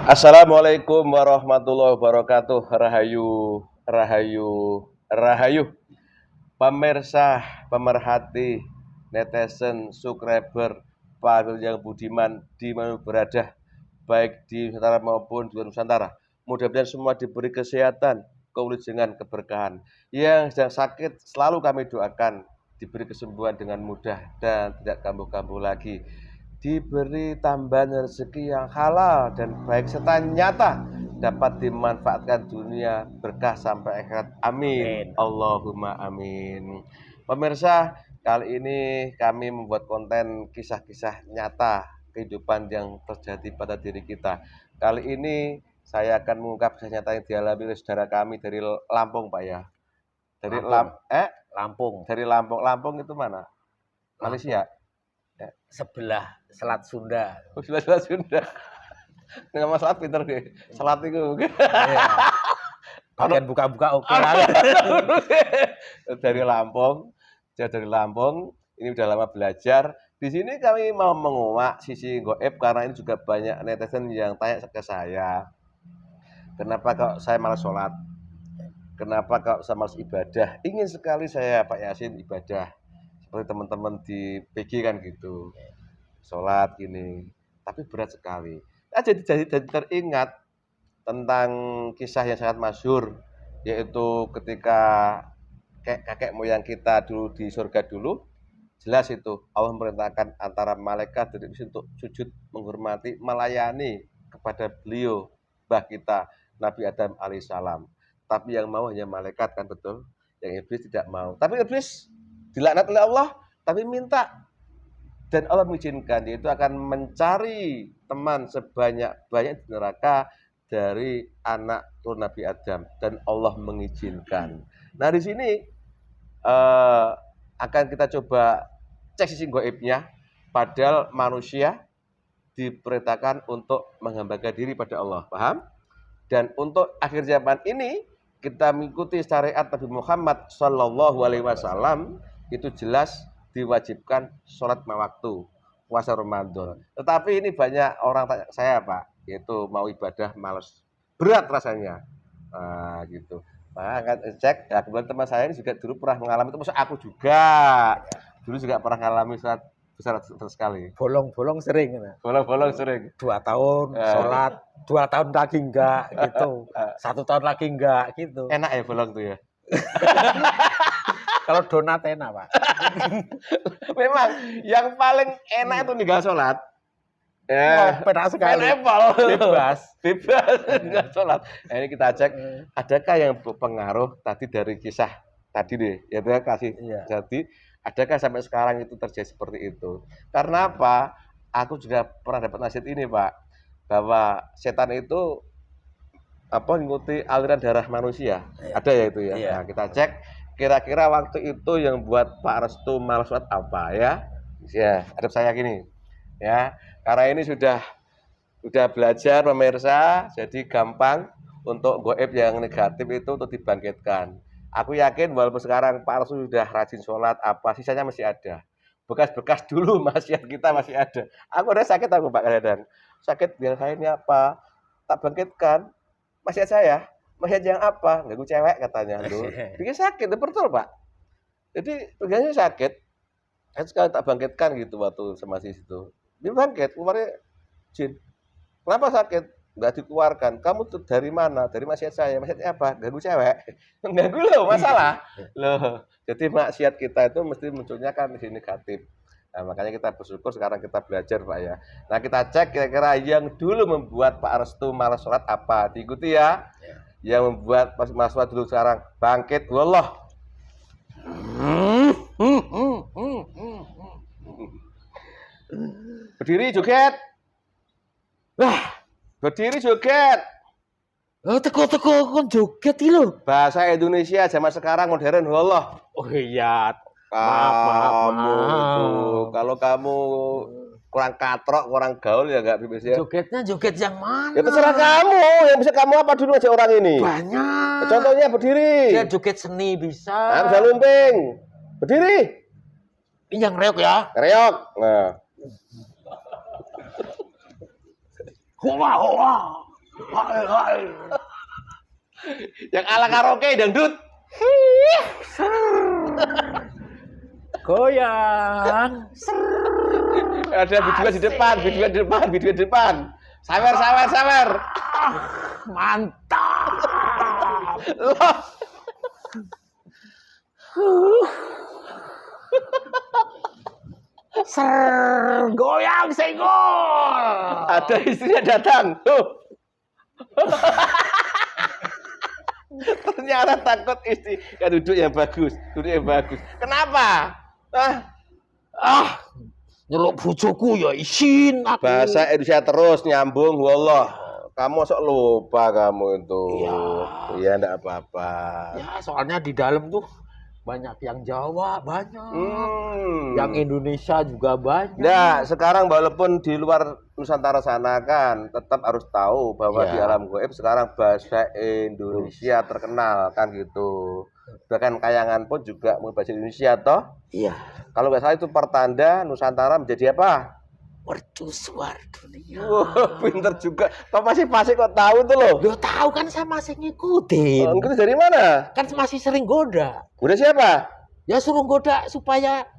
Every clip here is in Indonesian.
Assalamualaikum warahmatullahi wabarakatuh. Rahayu, rahayu, rahayu. Pemirsa, pemerhati, netizen, subscriber, Pak yang budiman di mana berada, baik di Nusantara maupun di luar Nusantara. Mudah-mudahan semua diberi kesehatan, kewilujengan, keberkahan. Yang sedang sakit selalu kami doakan diberi kesembuhan dengan mudah dan tidak kambuh-kambuh lagi. Diberi tambahan rezeki yang halal dan baik serta nyata dapat dimanfaatkan dunia berkah sampai akhirat. Amin. Allahumma amin. Pemirsa, kali ini kami membuat konten kisah-kisah nyata kehidupan yang terjadi pada diri kita. Kali ini saya akan mengungkap kisah nyata yang dialami oleh saudara kami dari Lampung, Pak ya. Dari Lampung. Dari Lampung. Lampung itu mana? Malaysia. Ya. Sebelah Selat Sunda. Selat Sunda. Nggak masalah pinter deh. Selat itu. Iya. Bagian buka-buka oke lah. Dari Lampung. Dari Lampung. Ini udah lama belajar. Di sini kami mau menguak sisi goib karena ini juga banyak netizen yang tanya ke saya. Kenapa kok saya malas sholat? Kenapa kok saya malas ibadah? Ingin sekali saya Pak Yasin ibadah. Seperti teman-teman di PG kan gitu. Sholat gini. Tapi berat sekali. Jadi teringat tentang kisah yang sangat masyhur, yaitu ketika kakek moyang kita dulu di surga dulu, jelas itu Allah memerintahkan antara malaikat dan iblis untuk sujud menghormati, melayani kepada beliau, mbah kita Nabi Adam alaihissalam. Tapi yang mau hanya malaikat kan, betul? Yang iblis tidak mau. Tapi iblis dilaknat oleh Allah, tapi minta. Dan Allah mengizinkan, yaitu akan mencari teman sebanyak-banyak di neraka dari anak turun Nabi Adam, dan Allah mengizinkan. Nah di sini akan kita coba cek sisi goibnya. Padahal manusia diperintahkan untuk menghambakan diri pada Allah, paham? Dan untuk akhir zaman ini kita mengikuti syariat Nabi Muhammad SAW, itu jelas diwajibkan sholat 5 waktu puasa Ramadan. Tetapi ini banyak orang tanya saya Pak, yaitu mau ibadah males, berat rasanya, gitu. Nah, akan cek. Ya, kebetulan teman saya ini juga dulu pernah mengalami itu, maksud aku juga dulu juga pernah mengalami saat besar sekali. Bolong-bolong sering. Bolong-bolong sering. 2 tahun sholat, 2 tahun lagi enggak gitu. 1 tahun lagi enggak gitu. Enak ya bolong tuh ya. Kalau donat enak Pak. Memang yang paling enak itu ninggal sholat. Ya, penak sekali. Bebas ninggal sholat. Nah, ini kita cek, adakah yang berpengaruh tadi dari kisah tadi deh, ya kasih. Iya. Jadi, adakah sampai sekarang itu terjadi seperti itu? Karena apa? Aku juga pernah dapat nasihat ini Pak, bahwa setan itu mengikuti aliran darah manusia. Iya. Ada ya itu ya. Iya. Nah, kita cek. Kira-kira waktu itu yang buat Pak Restu malas sholat apa ya? Ya, hadap saya gini. Ya, karena ini sudah belajar pemirsa, jadi gampang untuk goib yang negatif itu untuk dibangkitkan. Aku yakin walaupun sekarang Pak Restu sudah rajin sholat, sisanya masih ada. Bekas-bekas dulu maksiat kita masih ada. Aku udah sakit aku Pak kadang. Sakit biar saya ini apa? Tak bangkitkan maksiat saya. Maksiat yang apa? Ganggu cewek katanya. Loh, bikin sakit, betul Pak. Jadi tugasnya sakit. Kan sekali tak bangkitkan gitu waktu sama si situ. Dia bangkit, keluarnya jin. Kenapa sakit? Nggak dikeluarkan. Kamu tuh dari mana? Dari maksiat saya. Maksiatnya apa? Ganggu cewek. Ganggu loh, masalah. Loh, jadi maksiat kita itu mesti munculnya kan di negatif. Nah, makanya kita bersyukur sekarang kita belajar Pak ya. Nah, kita cek kira-kira yang dulu membuat Pak Restu malas sholat apa. Diikuti ya. Yang membuat malas sholat dulu sekarang bangkit. Wallah. Berdiri joget. Berdiri joget. Teko-teko kon joget iki lho. Bahasa Indonesia zaman sekarang modern. Wallah. Oh iya. Maaf. Kalau kamu kurang katrok, kurang gaul ya nggak bisa. Jogetnya joget yang mana? Ya terserah kamu. Yang bisa kamu apa dulu aja orang ini. Banyak. Contohnya berdiri. Ya joget seni bisa. Nah, bisa lumping. Berdiri. Yang reok ya. Reok. Nah. Hoa hoa. Yang ala karaoke dangdut. Goyang. Ada biduan di depan, biduan di depan. Sawer. Mantap. Loh. Goyang senggol. Ada istrinya datang. Ternyata takut istri. Ya duduk yang bagus. Kenapa? Nyeluk bojoku ya isin aku. Bahasa Indonesia terus nyambung. Wallah. Kamu sok lupa kamu itu. Iya, enggak apa-apa. Ya, soalnya di dalam tuh banyak yang Jawa, banyak. Yang Indonesia juga banyak. Nah, sekarang walaupun di luar Nusantara sana kan tetap harus tahu bahwa di alam gaib sekarang bahasa Indonesia terkenal kan gitu. Bahkan kayangan pun juga bahasa Indonesia toh. Iya. Kalau nggak salah itu pertanda Nusantara menjadi apa? Mercusuar dunia. Wah, pinter juga. Kok masih kok tahu tuh loh? Lo tahu kan saya masih ngikutin. Ngikutin dari mana? Kan masih sering goda. Goda siapa? Ya suruh goda supaya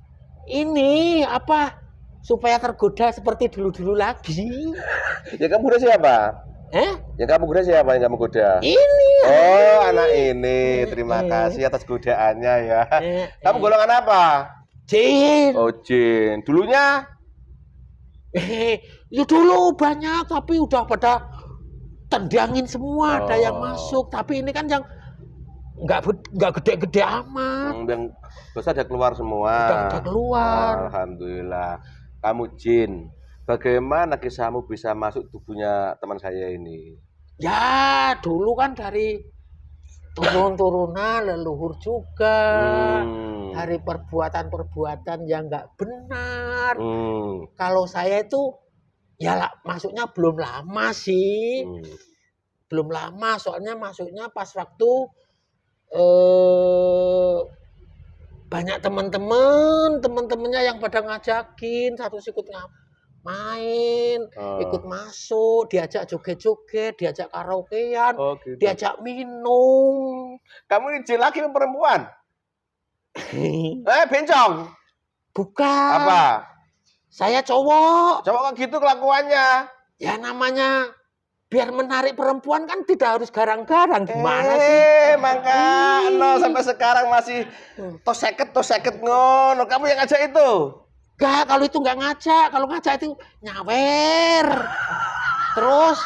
ini apa? Supaya tergoda seperti dulu-dulu lagi. Ya kamu goda siapa? Ya kamu goda siapa yang kamu goda? Ini. Oh, anak ini. Terima kasih atas godaannya ya. Kamu golongan apa? Jin. Oh, jin. Dulunya? Ya dulu banyak tapi udah pada tendangin semua, ada yang masuk. Tapi ini kan yang nggak gede-gede amat. Yang besar udah keluar semua. Udah keluar. Alhamdulillah. Kamu jin. Bagaimana kisahmu bisa masuk tubuhnya teman saya ini? Ya dulu kan dari turun-turunan leluhur juga. Dari perbuatan-perbuatan yang nggak benar. Kalau saya itu ya masuknya belum lama sih. Belum lama, soalnya masuknya pas waktu banyak teman-temannya yang pada ngajakin, satu ikut main, ikut masuk, diajak joget-joget, diajak karaokean, gitu. diajak minum. Kamu ini jin laki atau perempuan? Bencong? Bukan. Apa? Saya cowok. Cowok kok gitu kelakuannya? Ya namanya biar menarik perempuan kan tidak harus garang-garang. Gimana sih? Maka sampai sekarang masih toseket ngono. Kamu yang ngajak itu? Enggak, kalau itu enggak ngajak. Kalau ngajak itu nyawer. Terus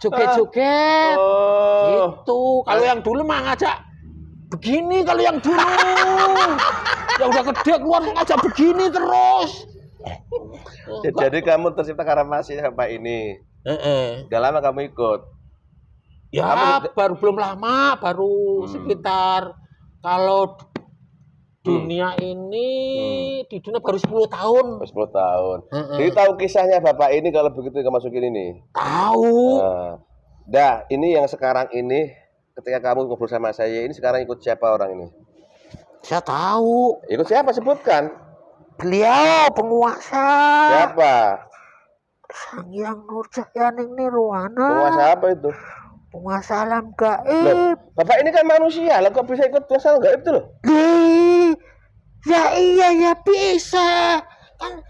joget-joget. Gitu. Kalau yang dulu mah ngajak begini, kalau yang dulu yang udah gede keluar ngajak begini terus. Jadi kamu tercipta karena masih Bapak ini. Udah lama kamu ikut? Ya baru belum lama, baru sekitar kalau dunia ini di dunia baru 10 tahun. 10 tahun. Jadi tahu kisahnya Bapak ini kalau begitu kamu masukin ini? Tahu. Dah, ini yang sekarang ini ketika kamu ngobrol sama saya ini sekarang ikut siapa orang ini? Saya tahu. Ikut siapa? Sebutkan. Beliau penguasa. Siapa? Sang Hyang Nurjaya-ning Nirwana. Penguasa apa itu? Penguasa alam gaib. Loh, Bapak ini kan manusia, lah kok bisa ikut penguasa alam gaib itu loh? Ya iya ya bisa. Kan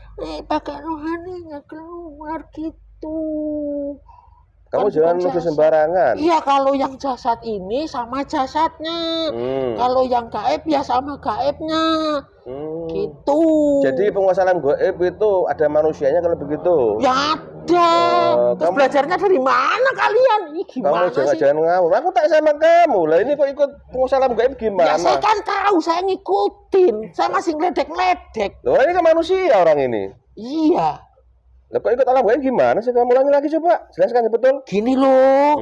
pakai rohaninya keluar gitu. Kamu jangan nuduh sembarangan. Iya, kalau yang jasad ini sama jasadnya. Kalau yang gaib ya sama gaibnya. Gitu. Jadi penguasa alam gaib itu ada manusianya kalau begitu? Ya ada. Terus belajarnya dari mana kalian? Ih, gimana kamu sih? jangan ngawur. Aku tak sama kamu. Lah ini kok ikut penguasa alam gaib gimana? Ya saya kan tahu, saya ngikutin. Saya masih ngeledek-ngeledek. Loh ini kan manusia orang ini. Iya. Lah kok ikut alam gaib gimana sih? Kamu ulangi lagi coba. Jelaskan betul. Gini loh.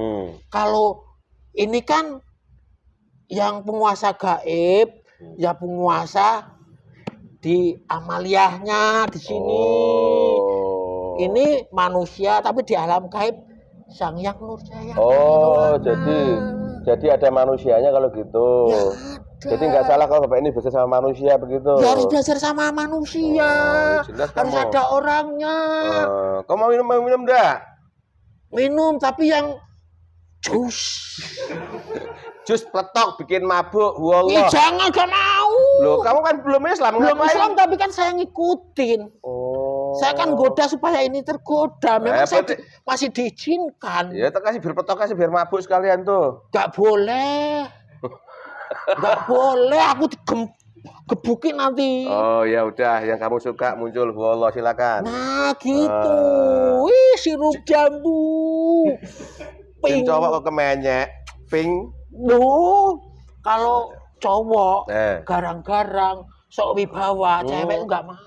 Kalau ini kan yang penguasa gaib, ya penguasa di amaliyahnya di sini. Ini manusia tapi di alam gaib Sang Hyang Nurjaya. Jadi ada manusianya kalau gitu. Ya, jadi nggak salah kalau Bapak ini belajar sama manusia begitu. Ya, harus belajar sama manusia. Harus ada orangnya. Kamu mau minum dah? Minum tapi yang Jus. Jus peletok bikin mabuk. Ih, Wallah. jangan, gak mau. Loh, kamu kan belum Islam. Belum ngapain? Islam tapi kan saya ngikutin. Oh. Saya kan goda supaya ini tergoda. Memang saya berarti- masih diizinkan. Ya, kasih biar peletok, kasih biar mabuk sekalian tuh. Gak boleh. Gak boleh. Aku gebukin nanti. Oh ya udah, yang kamu suka muncul. Wallah, silakan. Nah gitu. Wih, sirup jambu. Ping cowok kok kemenyek. Ping. Duh, kalau cowok garang-garang, sok wibawa, cewek nggak mau.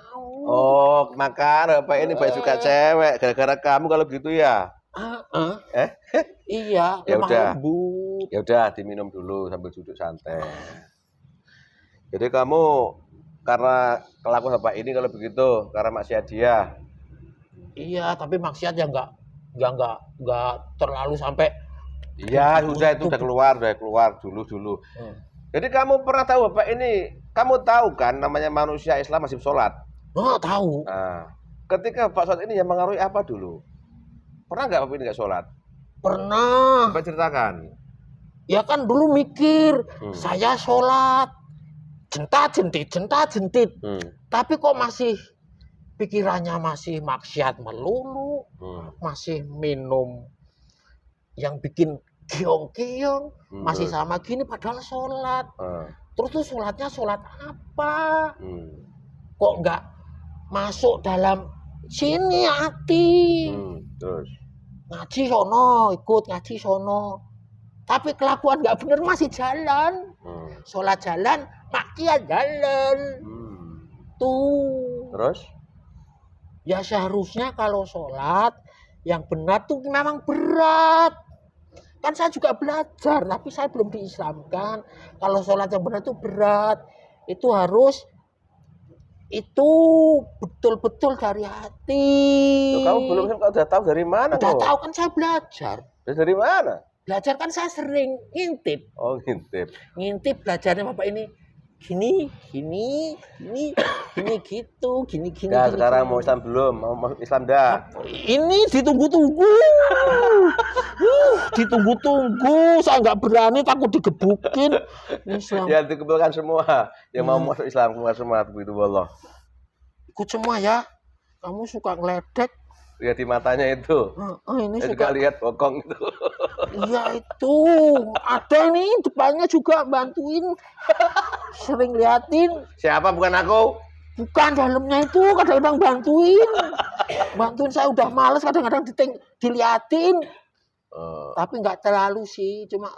Oh, makan apa ini Pak suka cewek gara-gara kamu kalau gitu ya? Iya, Ya lemah udah. lembut. Ya udah, diminum dulu sambil duduk santai. Jadi kamu karena kelakuan Bapak ini kalau begitu karena maksiat dia. Iya, tapi maksiat ya nggak terlalu sampai. Iya, sudah itu udah keluar dulu. Jadi kamu pernah tahu Bapak ini, kamu tahu kan namanya manusia Islam masih sholat. Oh, tahu. Nah, ketika Bapak sholat ini yang mengaruhi apa dulu? Pernah nggak Bapak ini nggak sholat? Pernah. Coba ceritakan. Ya kan dulu mikir, saya sholat, jentat-jentit. Tapi kok masih pikirannya masih maksiat melulu, masih minum yang bikin kiong-kiong, masih sama gini padahal sholat. Terus tuh sholatnya sholat apa? Kok nggak masuk dalam sini hati? Terus Ngaji sono, ikut ngaji sono. Tapi kelakuan nggak bener masih jalan. Sholat jalan, maksiat jalan. Tuh. Terus? Ya seharusnya kalau sholat yang benar tuh memang berat. Kan saya juga belajar, tapi saya belum diislamkan. Kalau sholat yang benar itu berat. Itu harus itu betul-betul dari hati. Loh, kamu belum kau udah tahu dari mana? Udah kok? tahu kan saya belajar. Dari mana? Belajar kan saya sering ngintip. Oh, ngintip. Ngintip belajarnya Bapak ini. Gini gitu, gini. Ya, sekarang mau Islam belum? Mau masuk Islam dah? Ini ditunggu-tunggu. Ditunggu-tunggu. Saya nggak berani, takut digebukin. Islam. Ya, dikumpulkan semua. Yang mau masuk Islam, kumpulkan semua. Begitu, Allah. Ikut semua ya. Kamu suka ngeledek. Lihat di matanya itu. Ini Saya suka. juga lihat bokong itu. Iya itu. Ada nih depannya juga bantuin. Sering liatin. Siapa? Bukan aku. Bukan, dalamnya itu kadang-kadang bantuin. Bantuin saya udah males kadang-kadang diliatin. Tapi nggak terlalu sih, cuma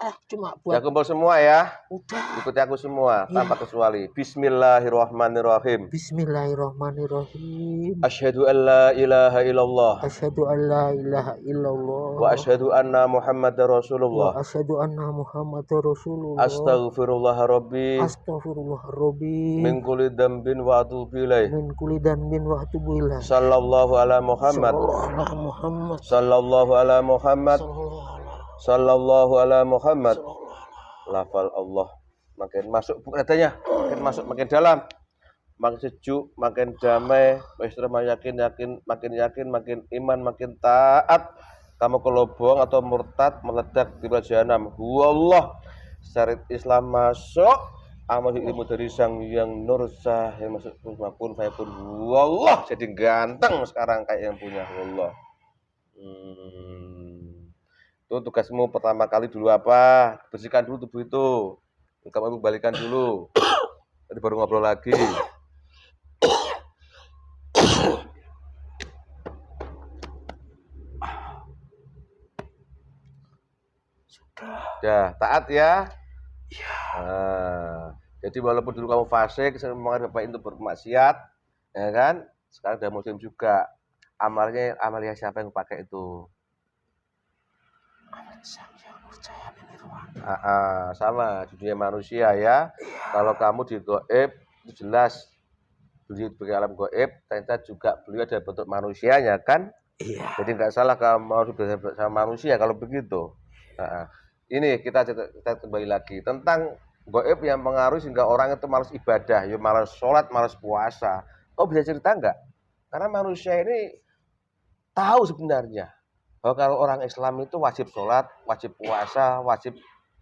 buat. Ya, kumpul semua ya. Udah. Ikuti aku semua tanpa kecuali. Bismillahirrahmanirrahim. Bismillahirrahmanirrahim. Asyhadu an la ilaha illallah Asyhadu an la ilaha illallah. wa asyhadu anna Muhammadar Rasulullah. Asyhadu anna Muhammadar Rasulullah. Astaghfirullah rabbi Astaghfirullah rabbi. min kulli dzambin wa atubu ilaih. Min kulli dhanbin wa atubu ilaih. Sallallahu ala Muhammad. Sallallahu ala Muhammad. Sallallahu ala Muhammad. Lafal Allah makin masuk katanya, makin masuk makin dalam, makin sejuk, makin damai, makin yakin, makin iman, makin taat. Kamu kelobong atau murtad meledak di jahanam. Wallah, syariat Islam masuk, amal ilmu dari sang yang nur sah yang masuk pun fayakun. Wallah, jadi ganteng sekarang kayak yang punya. Wallah. Itu tugasmu pertama kali dulu apa? Bersihkan dulu tubuh itu. Kamu balikan dulu. Nanti baru ngobrol lagi. Sudah, taat ya? Iya. Jadi walaupun dulu kamu fasik, semangat Bapak itu bermaksiat, ya kan? Sekarang udah muslim juga. Amalnya siapa yang pakai itu? Sama di dunia manusia ya. Kalau kamu di gaib itu jelas beliau sebagai alam gaib, ternyata juga beliau ada bentuk manusianya kan? Iya. Jadi nggak salah kamu harus bersama manusia kalau begitu. Ini kita kembali lagi tentang gaib yang mengaruhi sehingga orang itu malas ibadah, ya malas sholat, malas puasa. Kau bisa cerita nggak? Karena manusia ini tahu sebenarnya Oh, kalau orang Islam itu wajib sholat, wajib puasa, wajib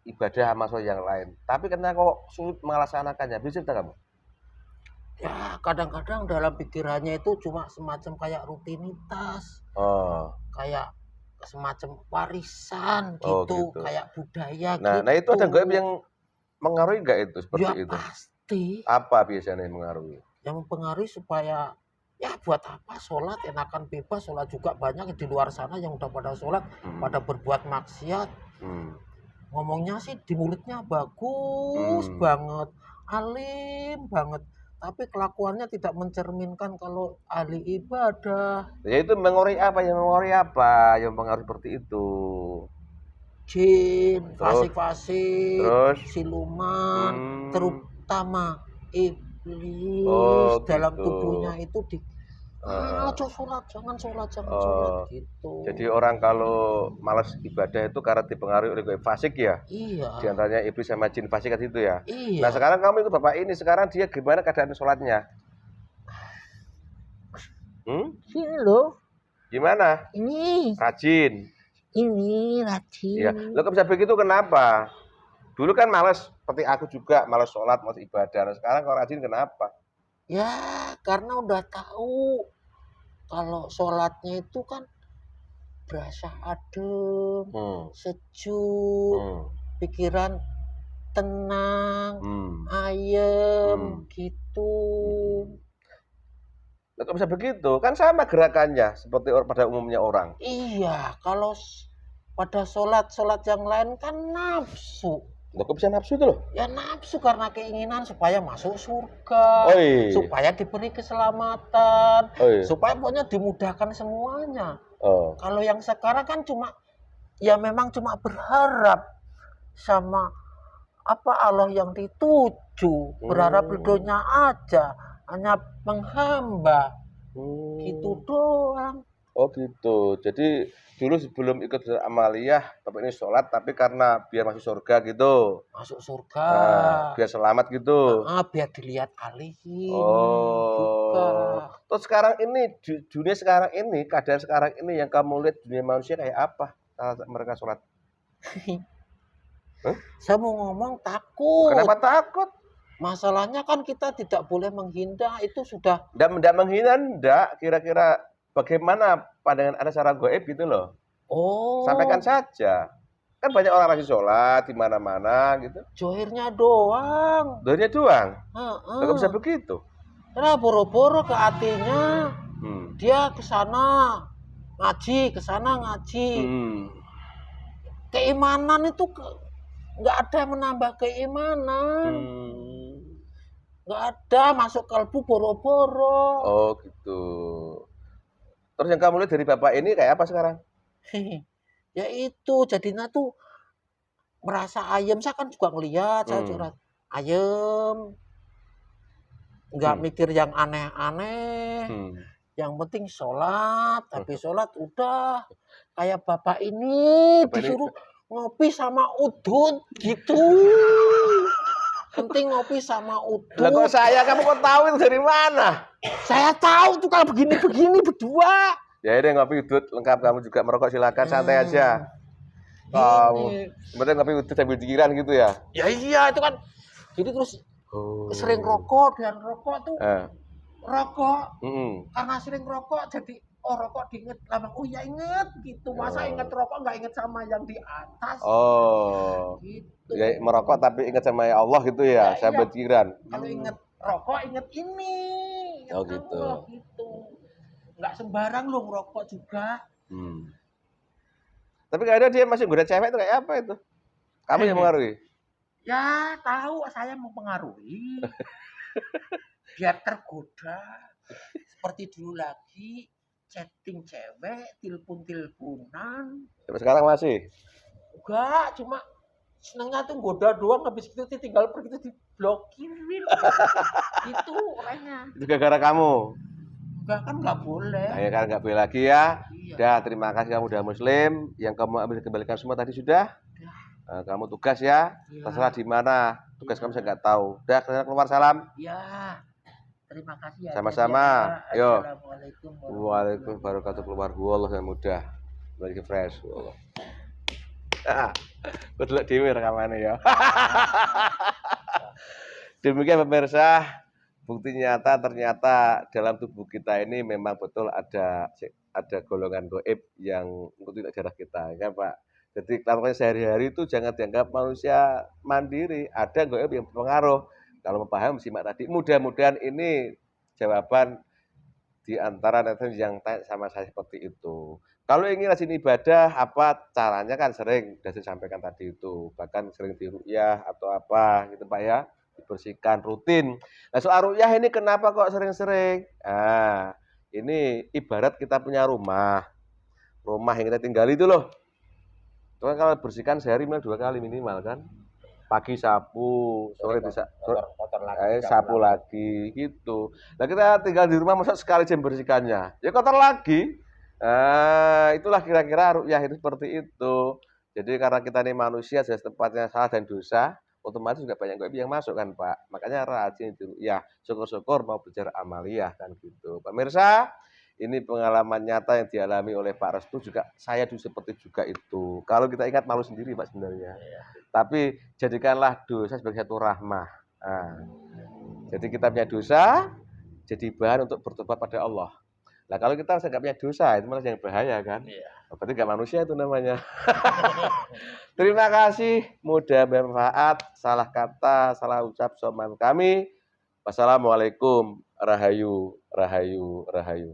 ibadah sama sholat yang lain. Tapi kenapa kok sulit melaksanakannya? Bisa cerita kamu? Ya, kadang-kadang dalam pikirannya itu cuma semacam kayak rutinitas, Oh, kayak semacam warisan oh gitu, gitu. kayak budaya Nah itu gitu. ada gaib yang mengaruhi nggak itu seperti Ya itu? pasti Apa biasanya yang mengaruhi? yang mempengaruhi supaya ya buat apa sholat enakan bebas, sholat juga banyak di luar sana yang udah pada sholat, pada berbuat maksiat. Hmm. Ngomongnya sih di mulutnya bagus Hmm. banget, alim banget, tapi kelakuannya tidak mencerminkan kalau ahli ibadah. Ya itu mengaruhi apa? Yang mengaruhi apa? Yang mengaruhi seperti itu. Jin, Terus, fasik-fasik, terus, siluman, terutama iblis oh dalam gitu. tubuhnya itu di Uh, sholat, jangan sholat oh, gitu. jadi orang kalau malas ibadah itu karena dipengaruhi oleh gaib fasik ya? Di Iya, antaranya iblis sama jin fasik kan itu ya? Nah iya. sekarang kamu ikut bapak ini, sekarang dia gimana keadaan sholatnya? Sini loh, Gimana? ini, Rajin? Iya. rajin. Lo kok bisa begitu kenapa? Dulu kan malas, seperti aku juga malas sholat, malas ibadah. Nah, sekarang kalau rajin kenapa? Ya, karena udah tahu kalau sholatnya itu kan berasa adem, sejuk, pikiran tenang, ayem, gitu. Lo kok bisa begitu? Kan sama gerakannya seperti pada umumnya orang. Iya, kalau pada sholat yang lain kan nafsu. Lo kok bisa nafsu itu loh? Ya nafsu karena keinginan supaya masuk surga, Oi. supaya diberi keselamatan, Oi. supaya pokoknya dimudahkan semuanya. Oh. Kalau yang sekarang kan cuma, ya memang cuma berharap sama apa Allah yang dituju, berharap ridhonya aja, hanya menghamba, gitu doang. Oh gitu. Jadi dulu sebelum ikut amaliyah, bapak ini sholat, tapi karena biar masuk surga gitu. Masuk surga. Biar selamat gitu. Biar dilihat alihin. Oh. Juga. Terus sekarang ini, dunia sekarang ini, keadaan sekarang ini yang kamu lihat dunia manusia kayak apa? Mereka sholat. Saya mau ngomong takut. Kenapa takut? Masalahnya kan kita tidak boleh menghindar, itu sudah. Tidak menghina, enggak. Kira-kira bagaimana pandangan Anda secara goib gitu loh. Oh. Sampaikan saja. Kan banyak orang rajin sholat di mana-mana gitu. Johirnya doang. Johirnya doang? Nggak bisa begitu. Karena boro-boro ke hatinya. Dia ke sana ngaji, ke sana ngaji. Keimanan itu nggak ada yang menambah keimanan. Nggak ada, masuk kalbu boro-boro. Oh gitu. Terus yang kamu lihat dari bapak ini kayak apa sekarang? Ya itu jadinya tuh merasa ayem. Saya kan juga ngelihat, saya curhat ayem, nggak mikir yang aneh-aneh. Yang penting sholat, tapi sholat udah kayak bapak ini disuruh ngopi sama udut gitu. Penting ngopi sama udut. Lah kok kamu kok tahu itu dari mana? Saya tahu tuh kalau begini-begini berdua. Ya ini ngopi udut lengkap, kamu juga merokok silakan, santai aja. Kamu sebenarnya ngopi udut sambil dikiran gitu ya? Ya iya itu kan. Jadi terus sering rokok dan rokok tuh rokok. Karena sering rokok jadi rokok diinget lama. Oh ya inget gitu. Masa inget rokok nggak inget sama yang di atas. Oh. Gitu. Ya merokok tapi ingat sama Allah gitu ya, sahabat kiran. Kalau inget rokok inget ini. Inget oh gitu. Allah, gitu. Nggak sembarang loh ngerokok juga. Tapi kadang dia masih goda cewek itu kayak apa itu? Kamu yang mengaruhi? Ya tahu saya mempengaruhi. Biar tergoda. Seperti dulu lagi chatting cewek, telepon-teleponan. Sampai sekarang masih? Enggak, cuma senangnya tuh goda doang, habis itu tinggal pergi itu diblokirin. Itu orangnya. Itu gara-gara kamu? Enggak kan nggak boleh. Nah, ya kan nggak boleh lagi ya. Iya. Udah, terima kasih kamu udah muslim. Yang kamu ambil kembalikan semua tadi sudah. Nah, kamu tugas ya. Terserah di mana. Tugas kamu saya nggak tahu. Udah, keluar salam. Iya. Terima kasih ya. Sama-sama. Yo. Assalamualaikum Waalaikumsalam warahmatullahi wabarakatuh. Keluar Allah yang mudah. lagi fresh. Gue delok dhewe rekamane ya. Demikian pemirsa, bukti nyata ternyata dalam tubuh kita ini memang betul ada golongan gaib yang mengikuti darah kita, ya Pak. Jadi kalau sehari-hari itu jangan dianggap manusia mandiri, ada gaib yang berpengaruh. Kalau memahami simak tadi, mudah-mudahan ini jawaban di antara netizen yang tanya sama saya seperti itu. Kalau ingin rajin ibadah, apa caranya kan sering sudah saya sampaikan tadi itu. Bahkan sering diruqyah atau apa gitu Pak ya, dibersihkan rutin. Nah soal ruqyah ini kenapa kok sering-sering? Nah, ini ibarat kita punya rumah. Rumah yang kita tinggali itu loh. Itu kan kalau bersihkan sehari minimal 2 kali minimal kan. Pagi sapu, sore kotor lagi, sapu lagi gitu. Nah kita tinggal di rumah masa sekali jam bersihkannya, ya kotor lagi. Itulah kira-kira ruqyah itu seperti itu. Jadi karena kita ini manusia sudah tempatnya salah dan dosa, otomatis juga banyak gaib yang masuk kan Pak. Makanya rajin di ruqyah. Syukur-syukur mau belajar amaliyah kan gitu. Pemirsa, ini pengalaman nyata yang dialami oleh Pak Restu juga saya dulu seperti juga itu. Kalau kita ingat malu sendiri Pak sebenarnya. Tapi jadikanlah dosa sebagai satu rahmah. Nah, jadi kita punya dosa, jadi bahan untuk bertobat pada Allah. Nah kalau kita nggak punya dosa, itu malah yang bahaya kan. Berarti nggak manusia itu namanya. Terima kasih, mudah bermanfaat. Salah kata, salah ucap soman kami. Wassalamualaikum, rahayu, rahayu, rahayu.